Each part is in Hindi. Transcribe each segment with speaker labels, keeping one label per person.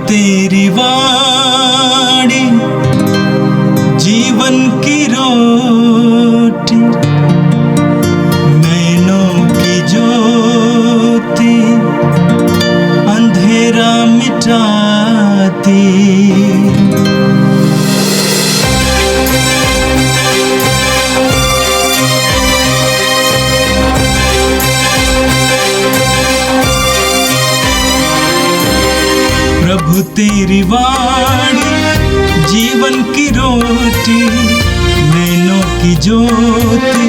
Speaker 1: तेरी वाणी जीवन की रोटी, नैनों की ज्योति अंधेरा मिटाती। प्रभु तेरी वाणी जीवन की रोटी, नैनों की ज्योति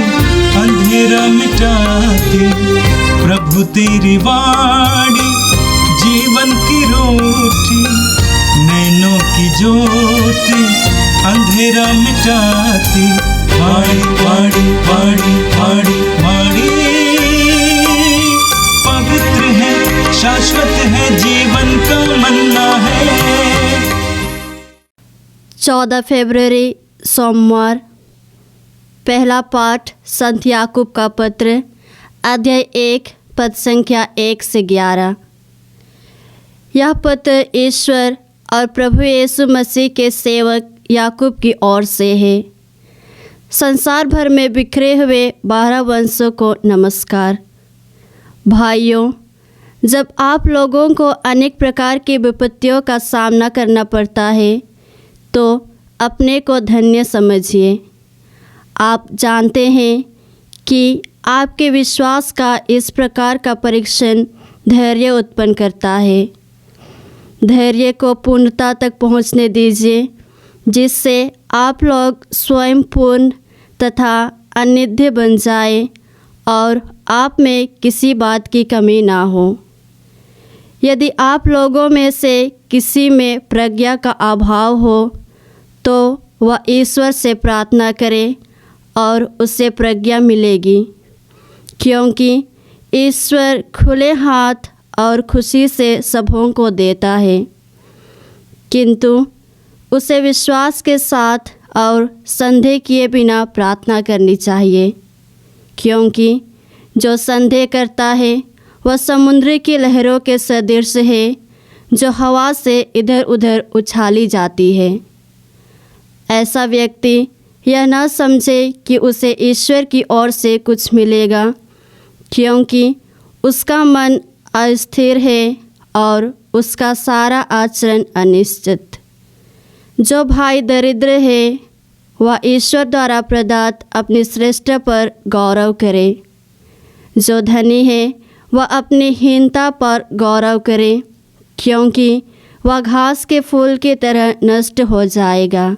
Speaker 1: अंधेरा मिटाती। प्रभु तेरी वाणी जीवन की रोटी, नैनों की ज्योति अंधेरा मिटाती। वाणी वाणी वाणी वाणी वाणी पवित्र है, शाश्वत है, जीवन का मन्ना है।
Speaker 2: 14 फरवरी सोमवार। पहला पाठ संत याकूब का पत्र, अध्याय 1 पद संख्या 1 से 11। यह पत्र ईश्वर और प्रभु यीशु मसीह के सेवक याकूब की ओर से है। संसार भर में बिखरे हुए 12 वंशों को नमस्कार। भाइयों, जब आप लोगों को अनेक प्रकार की विपत्तियों का सामना करना पड़ता है तो अपने को धन्य समझिए। आप जानते हैं कि आपके विश्वास का इस प्रकार का परीक्षण धैर्य उत्पन्न करता है। धैर्य को पूर्णता तक पहुंचने दीजिए, जिससे आप लोग स्वयं पूर्ण तथा अनिंद्य बन जाए और आप में किसी बात की कमी ना हो। यदि आप लोगों में से किसी में प्रज्ञा का अभाव हो तो वह ईश्वर से प्रार्थना करे और उसे प्रज्ञा मिलेगी, क्योंकि ईश्वर खुले हाथ और खुशी से सबों को देता है। किंतु उसे विश्वास के साथ और संदेह किए बिना प्रार्थना करनी चाहिए, क्योंकि जो संदेह करता है वह समुद्र की लहरों के सदृश है, जो हवा से इधर उधर उछाली जाती है। ऐसा व्यक्ति यह न समझे कि उसे ईश्वर की ओर से कुछ मिलेगा, क्योंकि उसका मन अस्थिर है और उसका सारा आचरण अनिश्चित। जो भाई दरिद्र है वह ईश्वर द्वारा प्रदत्त अपनी श्रेष्ठता पर गौरव करे। जो धनी है वह अपनी हीनता पर गौरव करे, क्योंकि वह घास के फूल की तरह नष्ट हो जाएगा।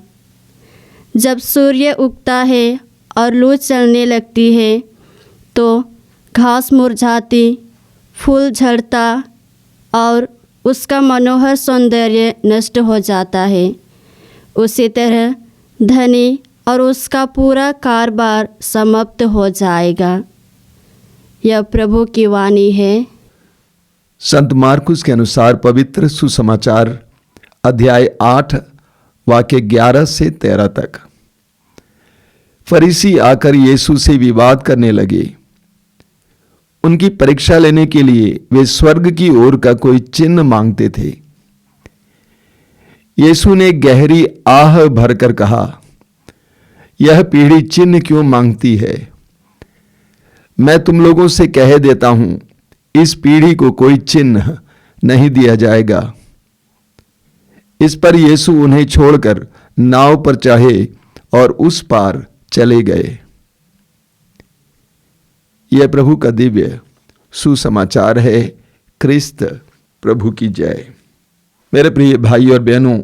Speaker 2: जब सूर्य उगता है और लू चलने लगती है तो घास मुरझाती, फूल झड़ता और उसका मनोहर सौंदर्य नष्ट हो जाता है। उसी तरह धनी और उसका पूरा कारोबार समाप्त हो जाएगा। यह प्रभु की वाणी है।
Speaker 3: संत मार्कुस के अनुसार पवित्र सुसमाचार अध्याय 8 वाक्य 11 से 13 तक। फरीसी आकर यीशु से विवाद करने लगे। उनकी परीक्षा लेने के लिए वे स्वर्ग की ओर का कोई चिन्ह मांगते थे। यीशु ने गहरी आह भरकर कहा, यह पीढ़ी चिन्ह क्यों मांगती है? मैं तुम लोगों से कह देता हूं, इस पीढ़ी को कोई चिन्ह नहीं दिया जाएगा। इस पर यीशु उन्हें छोड़कर नाव पर चढ़े और उस पार चले गए। यह प्रभु का दिव्य सुसमाचार है। क्रिस्त प्रभु की जय। मेरे प्रिय भाई और बहनों,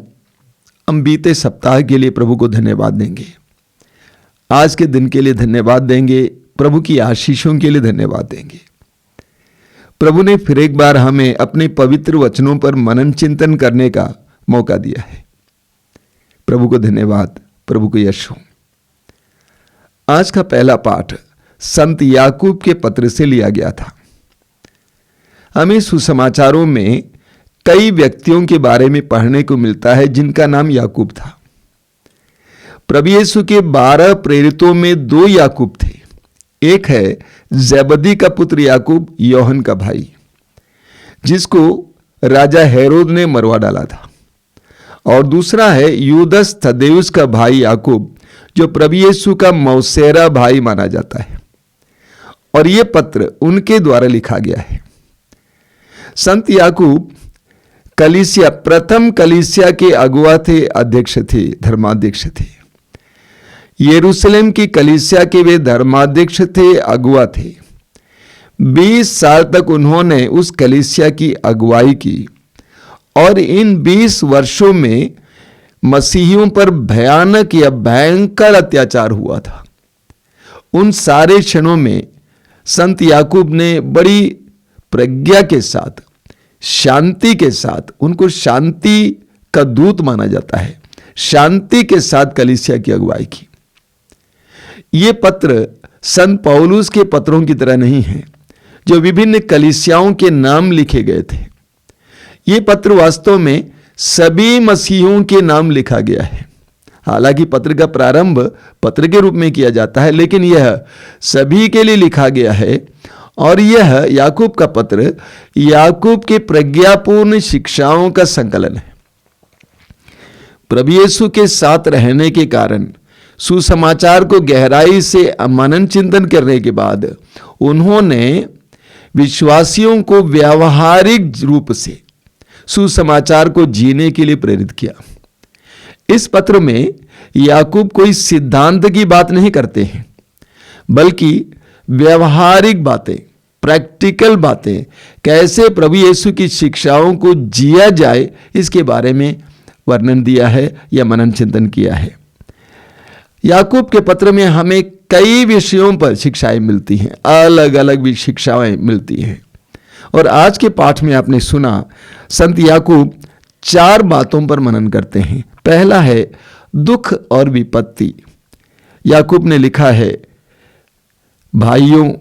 Speaker 3: हम बीते सप्ताह के लिए प्रभु को धन्यवाद देंगे। आज के दिन के लिए धन्यवाद देंगे। प्रभु की आशीषों के लिए धन्यवाद देंगे। प्रभु ने फिर एक बार हमें अपने पवित्र वचनों पर मनन चिंतन करने का मौका दिया है। प्रभु को धन्यवाद, प्रभु को यश हो। आज का पहला पाठ संत याकूब के पत्र से लिया गया था। हमें सुसमाचारों में कई व्यक्तियों के बारे में पढ़ने को मिलता है जिनका नाम याकूब था। प्रभु यीशु के 12 प्रेरितों में 2 याकूब थे। एक है जेबदी का पुत्र याकूब, योहन का भाई, जिसको राजा हेरोद ने मरवा डाला था। और दूसरा है यूदस थदेउस का भाई याकूब, जो प्रभु यीशु का मौसेरा भाई माना जाता है। और यह पत्र उनके द्वारा लिखा गया है। संत याकूब कलीसिया, प्रथम कलीसिया के अगुआ थे, अध्यक्ष थे, धर्माध्यक्ष थे। यरूशलेम की कलीसिया के वे धर्माध्यक्ष थे, अगुआ थे। 20 साल तक उन्होंने उस कलीसिया की अगुवाई की और इन 20 वर्षों में मसीहियों पर भयानक या भयंकर अत्याचार हुआ था। उन सारे क्षणों में संत याकूब ने बड़ी प्रज्ञा के साथ, शांति के साथ, उनको शांति का दूत माना जाता है, शांति के साथ कलीसिया की अगुवाई की। ये पत्र संत पौलुस के पत्रों की तरह नहीं है जो विभिन्न कलीसियाओं के नाम लिखे गए थे। ये पत्र वास्तव में सभी मसीहियों के नाम लिखा गया है। हालांकि पत्र का प्रारंभ पत्र के रूप में किया जाता है, लेकिन यह सभी के लिए लिखा गया है। और यह याकूब का पत्र याकूब के प्रज्ञापूर्ण शिक्षाओं का संकलन है। प्रभु यीशु के साथ रहने के कारण, सुसमाचार को गहराई से मनन चिंतन करने के बाद उन्होंने विश्वासियों को व्यावहारिक रूप से सुसमाचार को जीने के लिए प्रेरित किया। इस पत्र में याकूब कोई सिद्धांत की बात नहीं करते हैं, बल्कि व्यवहारिक बातें, प्रैक्टिकल बातें, कैसे प्रभु यीशु की शिक्षाओं को जिया जाए, इसके बारे में वर्णन दिया है या मनन चिंतन किया है। याकूब के पत्र में हमें कई विषयों पर शिक्षाएं मिलती हैं, अलग अलग भी शिक्षाएं मिलती हैं। और आज के पाठ में आपने सुना, संत याकूब 4 बातों पर मनन करते हैं। पहला है दुख और विपत्ति। याकूब ने लिखा है, भाइयों,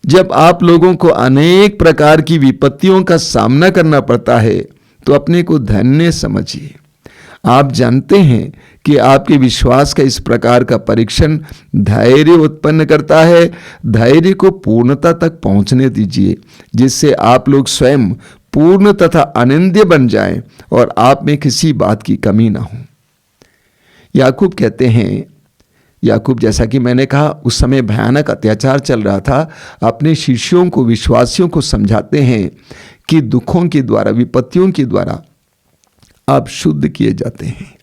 Speaker 3: जब आप लोगों को अनेक प्रकार की विपत्तियों का सामना करना पड़ता है तो अपने को धन्य समझिए। आप जानते हैं कि आपके विश्वास का इस प्रकार का परीक्षण धैर्य उत्पन्न करता है। धैर्य को पूर्णता तक पहुंचने दीजिए, जिससे आप लोग स्वयं पूर्ण तथा अनिंद्य बन जाएं और आप में किसी बात की कमी ना हो। याकूब कहते हैं, याकूब, जैसा कि मैंने कहा, उस समय भयानक अत्याचार चल रहा था। अपने शिष्यों को, विश्वासियों को समझाते हैं कि दुखों के द्वारा, विपत्तियों के द्वारा आप शुद्ध किए जाते हैं।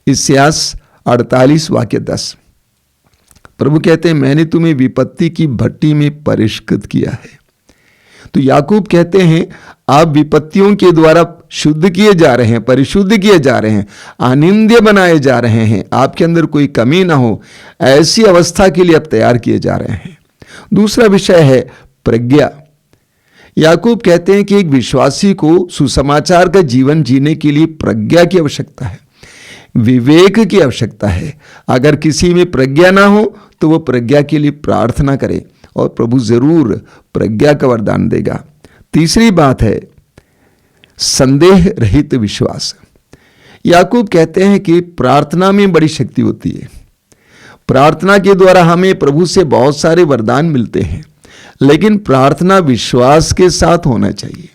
Speaker 3: इस्यास 48 वाक्य 10, प्रभु कहते हैं, मैंने तुम्हें विपत्ति की भट्टी में परिष्कृत किया है। तो याकूब कहते हैं, आप विपत्तियों के द्वारा शुद्ध किए जा रहे हैं, परिशुद्ध किए जा रहे हैं, आनंद्य बनाए जा रहे हैं। आपके अंदर कोई कमी ना हो, ऐसी अवस्था के लिए आप तैयार किए जा रहे हैं। दूसरा विषय है प्रज्ञा। याकूब कहते हैं कि एक विश्वासी को सुसमाचार का जीवन जीने के लिए प्रज्ञा की आवश्यकता है, विवेक की आवश्यकता है। अगर किसी में प्रज्ञा ना हो तो वो प्रज्ञा के लिए प्रार्थना करे और प्रभु जरूर प्रज्ञा का वरदान देगा। तीसरी बात है संदेह रहित विश्वास। याकूब कहते हैं कि प्रार्थना में बड़ी शक्ति होती है। प्रार्थना के द्वारा हमें प्रभु से बहुत सारे वरदान मिलते हैं, लेकिन प्रार्थना विश्वास के साथ होना चाहिए,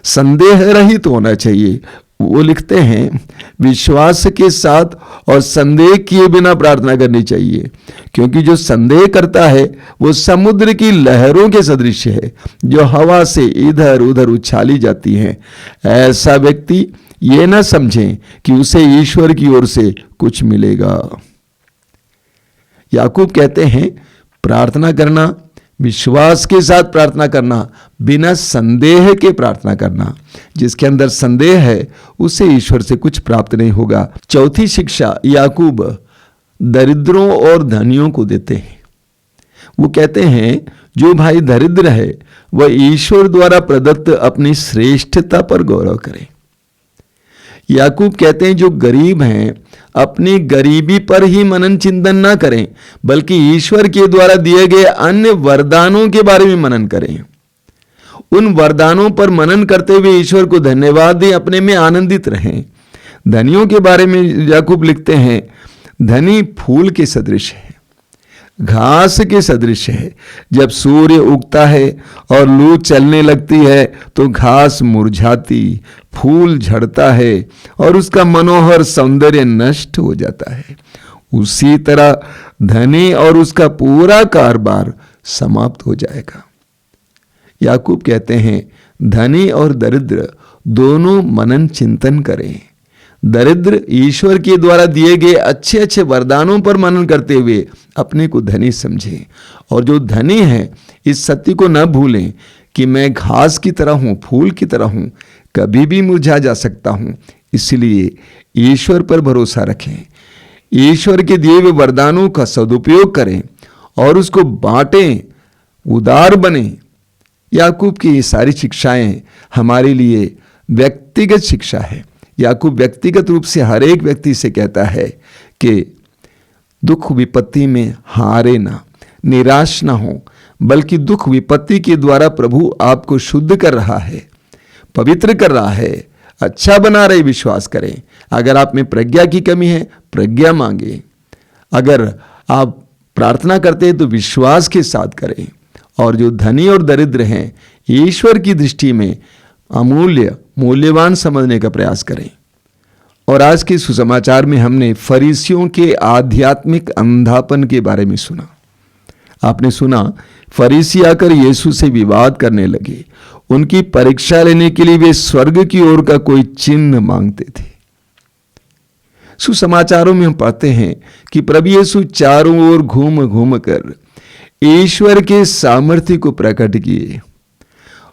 Speaker 3: संदेह रहित होना चाहिए। वो लिखते हैं, विश्वास के साथ और संदेह किए बिना प्रार्थना करनी चाहिए, क्योंकि जो संदेह करता है वो समुद्र की लहरों के सदृश है, जो हवा से इधर उधर उछाली जाती हैं। ऐसा व्यक्ति ये ना समझे कि उसे ईश्वर की ओर से कुछ मिलेगा। याकूब कहते हैं, प्रार्थना करना, विश्वास के साथ प्रार्थना करना, बिना संदेह के प्रार्थना करना। जिसके अंदर संदेह है उसे ईश्वर से कुछ प्राप्त नहीं होगा। चौथी शिक्षा याकूब दरिद्रों और धनियों को देते हैं। वो कहते हैं, जो भाई दरिद्र है वह ईश्वर द्वारा प्रदत्त अपनी श्रेष्ठता पर गौरव करे। याकूब कहते हैं, जो गरीब हैं अपनी गरीबी पर ही मनन चिंतन ना करें, बल्कि ईश्वर के द्वारा दिए गए अन्य वरदानों के बारे में मनन करें। उन वरदानों पर मनन करते हुए ईश्वर को धन्यवाद दें, अपने में आनंदित रहें। धनियों के बारे में याकूब लिखते हैं, धनी फूल के सदृश है, घास के सदृश है। जब सूर्य उगता है और लू चलने लगती है तो घास मुरझाती, फूल झड़ता है और उसका मनोहर सौंदर्य नष्ट हो जाता है। उसी तरह धनी और उसका पूरा कारोबार समाप्त हो जाएगा। याकूब कहते हैं, धनी और दरिद्र दोनों मनन चिंतन करें। दरिद्र ईश्वर के द्वारा दिए गए अच्छे अच्छे वरदानों पर मनन करते हुए अपने को धनी समझें, और जो धनी है इस सत्य को न भूलें कि मैं घास की तरह हूं, फूल की तरह हूं, कभी भी मुरझा जा सकता हूं। इसलिए ईश्वर पर भरोसा रखें, ईश्वर के दिए हुए वरदानों का सदुपयोग करें और उसको बांटें, उदार बने। याकूब की ये सारी शिक्षाएं हमारे लिए व्यक्तिगत शिक्षा है। याकूब व्यक्तिगत रूप से हर एक व्यक्ति से कहता है कि दुख विपत्ति में हारे ना, निराश ना हो, बल्कि दुख विपत्ति के द्वारा प्रभु आपको शुद्ध कर रहा है, पवित्र कर रहा है, अच्छा बना रहे। विश्वास करें। अगर आप में प्रज्ञा की कमी है, प्रज्ञा मांगे। अगर आप प्रार्थना करते हैं तो विश्वास के साथ करें। और जो धनी और दरिद्र हैं, ईश्वर की दृष्टि में अमूल्य, मूल्यवान समझने का प्रयास करें। और आज के सुसमाचार में हमने फरीसियों के आध्यात्मिक अंधापन के बारे में सुना। आपने सुना, फरीसी आकर यीशु से विवाद करने लगे। उनकी परीक्षा लेने के लिए वे स्वर्ग की ओर का कोई चिन्ह मांगते थे। सुसमाचारों में हम पढ़ते हैं कि प्रभु यीशु चारों ओर घूम घूम कर ईश्वर के सामर्थ्य को प्रकट किए,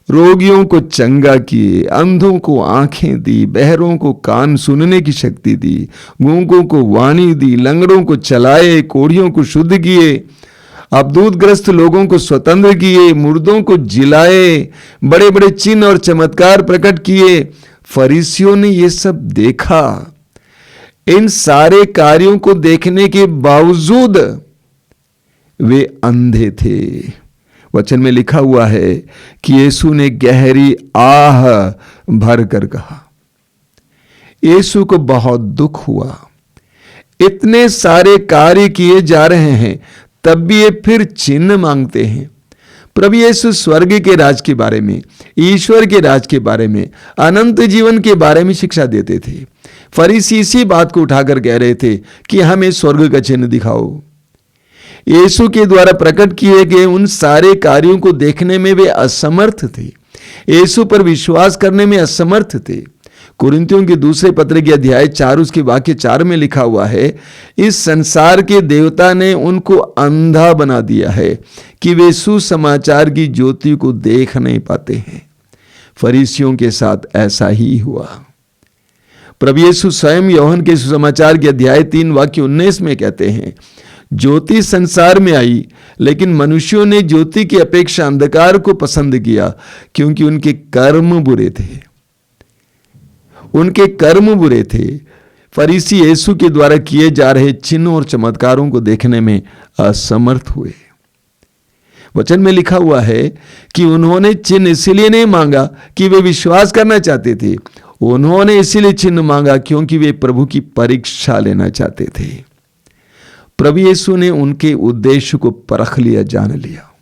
Speaker 3: रोगियों को चंगा किए, अंधों को आंखें दी, बहरों को कान सुनने की शक्ति दी, गूंगों को वाणी दी, लंगड़ों को चलाए, कोढ़ियों को शुद्ध किए, अबदूतग्रस्त लोगों को स्वतंत्र किए, मुर्दों को जिलाए, बड़े बड़े चिन्ह और चमत्कार प्रकट किए। फरीसियों ने ये सब देखा। इन सारे कार्यों को देखने के बावजूद वे अंधे थे। वचन में लिखा हुआ है कि यीशु ने गहरी आह भर कर कहा। यीशु को बहुत दुख हुआ। इतने सारे कार्य किए जा रहे हैं, तब भी ये फिर चिन्ह मांगते हैं। प्रभु यीशु स्वर्ग के राज के बारे में, ईश्वर के राज के बारे में, अनंत जीवन के बारे में शिक्षा देते थे। फरीसी इसी बात को उठाकर कह रहे थे कि हमें स्वर्ग का चिन्ह दिखाओ। यीशु के द्वारा प्रकट किए गए उन सारे कार्यों को देखने में वे असमर्थ थे, यीशु पर विश्वास करने में असमर्थ थे। कुरिन्थियों के दूसरे पत्र के अध्याय 4 उसके वाक्य 4 में लिखा हुआ है, इस संसार के देवता ने उनको अंधा बना दिया है कि वे सुसमाचार की ज्योति को देख नहीं पाते हैं। फरीसियों के साथ ऐसा ही हुआ। प्रभु यीशु स्वयं यूहन्ना के सुसमाचार के अध्याय 3 वाक्य 19 में कहते हैं, ज्योति संसार में आई, लेकिन मनुष्यों ने ज्योति की अपेक्षा अंधकार को पसंद किया, क्योंकि उनके कर्म बुरे थे। उनके कर्म बुरे थे। फरीसी यीशु के द्वारा किए जा रहे चिन्ह और चमत्कारों को देखने में असमर्थ हुए। वचन में लिखा हुआ है कि उन्होंने चिन्ह इसलिए नहीं मांगा कि वे विश्वास करना चाहते थे, उन्होंने इसलिए चिन्ह मांगा क्योंकि वे प्रभु की परीक्षा लेना चाहते थे। प्रभु यीशु ने उनके उद्देश्य को परख लिया, जान लिया।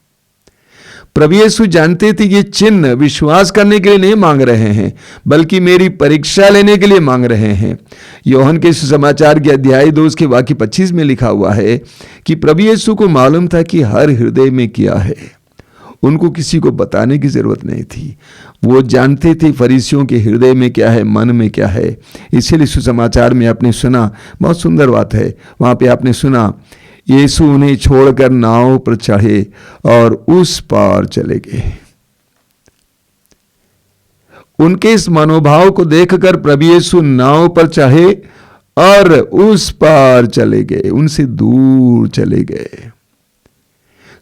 Speaker 3: प्रभु यीशु जानते थे ये चिन्ह विश्वास करने के लिए नहीं मांग रहे हैं, बल्कि मेरी परीक्षा लेने के लिए मांग रहे हैं। यूहन्ना के सुसमाचार के अध्याय 2 के वाक्य 25 में लिखा हुआ है कि प्रभु यीशु को मालूम था कि हर हृदय में क्या है। उनको किसी को बताने की जरूरत नहीं थी। वो जानते थे फरीसियों के हृदय में क्या है, मन में क्या है। इसीलिए सुसमाचार में आपने सुना, बहुत सुंदर बात है, वहां पे आपने सुना, यीशु उन्हें छोड़कर नाव पर चढ़े और उस पार चले गए। उनके इस मनोभाव को देखकर प्रभु यीशु नाव पर चढ़े और उस पार चले गए, उनसे दूर चले गए।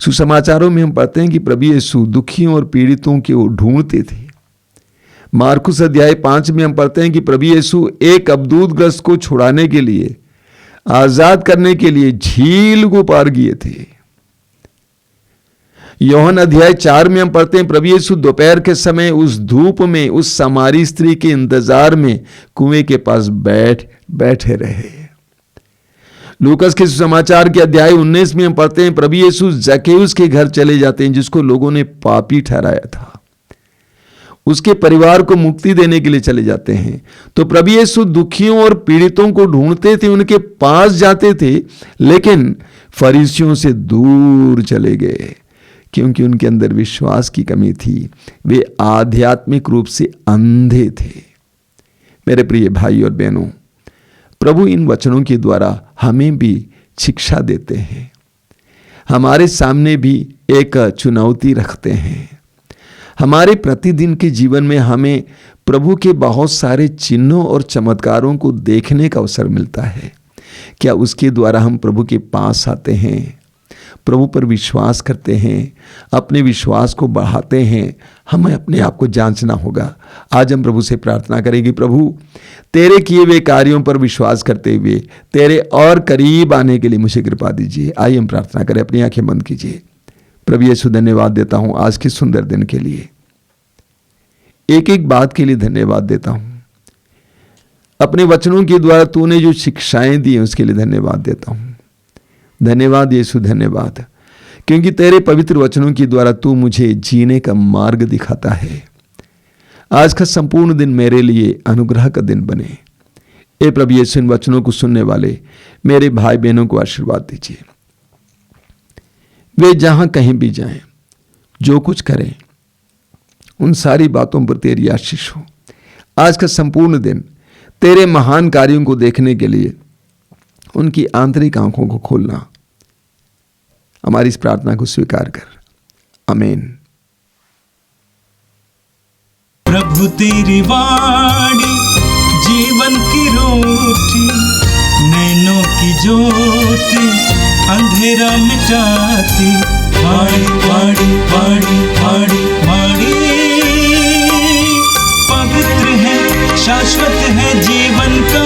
Speaker 3: सुसमाचारों में हम पढ़ते हैं कि प्रभु यीशु दुखियों और पीड़ितों को ढूंढते थे। मार्कुस अध्याय 5 में हम पढ़ते हैं कि प्रभु यीशु एक अबदूतग्रस्त को छुड़ाने के लिए, आजाद करने के लिए झील को पार किए थे। यूहन्ना अध्याय 4 में हम पढ़ते हैं प्रभु यीशु दोपहर के समय उस धूप में उस सामारी स्त्री के इंतजार में कुएं के पास बैठे रहे। लूकास के सुसमाचार के अध्याय 19 में हम पढ़ते हैं प्रभु यीशु जक्केउस के घर चले जाते हैं, जिसको लोगों ने पापी ठहराया था। उसके परिवार को मुक्ति देने के लिए चले जाते हैं। तो प्रभु यीशु दुखियों और पीड़ितों को ढूंढते थे, उनके पास जाते थे, लेकिन फरीसियों से दूर चले गए क्योंकि उनके अंदर विश्वास की कमी थी। वे आध्यात्मिक रूप से अंधे थे। मेरे प्रिय भाई और बहनों, प्रभु इन वचनों के द्वारा हमें भी शिक्षा देते हैं, हमारे सामने भी एक चुनौती रखते हैं। हमारे प्रतिदिन के जीवन में हमें प्रभु के बहुत सारे चिन्हों और चमत्कारों को देखने का अवसर मिलता है। क्या उसके द्वारा हम प्रभु के पास आते हैं, प्रभु पर विश्वास करते हैं, अपने विश्वास को बढ़ाते हैं? हमें अपने आप को जांचना होगा। आज हम प्रभु से प्रार्थना करेंगे, प्रभु तेरे किए हुए कार्यों पर विश्वास करते हुए तेरे और करीब आने के लिए मुझे कृपा दीजिए। आइए हम प्रार्थना करें, अपनी आंखें बंद कीजिए। प्रभु यीशु धन्यवाद देता हूं आज के सुंदर दिन के लिए, एक एक बात के लिए धन्यवाद देता हूं। अपने वचनों के द्वारा तूने जो शिक्षाएं दी हैं उसके लिए धन्यवाद देता हूं। धन्यवाद यीशु, धन्यवाद, क्योंकि तेरे पवित्र वचनों के द्वारा तू मुझे जीने का मार्ग दिखाता है। आज का संपूर्ण दिन मेरे लिए अनुग्रह का दिन बने। ए प्रभु यीशु, इन वचनों को सुनने वाले मेरे भाई बहनों को आशीर्वाद दीजिए। वे जहां कहीं भी जाएं, जो कुछ करें, उन सारी बातों पर तेरी आशीष हो। आज का संपूर्ण दिन तेरे महान कार्यों को देखने के लिए उनकी आंतरिक आंखों को खोलना, हमारी इस प्रार्थना को स्वीकार कर। आमीन।
Speaker 1: प्रभु तेरी वाणी जीवन की रोटी, नैनों की ज्योति अंधेरा मिटाती। वाणी वाणी वाणी वाणी वाणी पवित्र है, शाश्वत है, जीवन का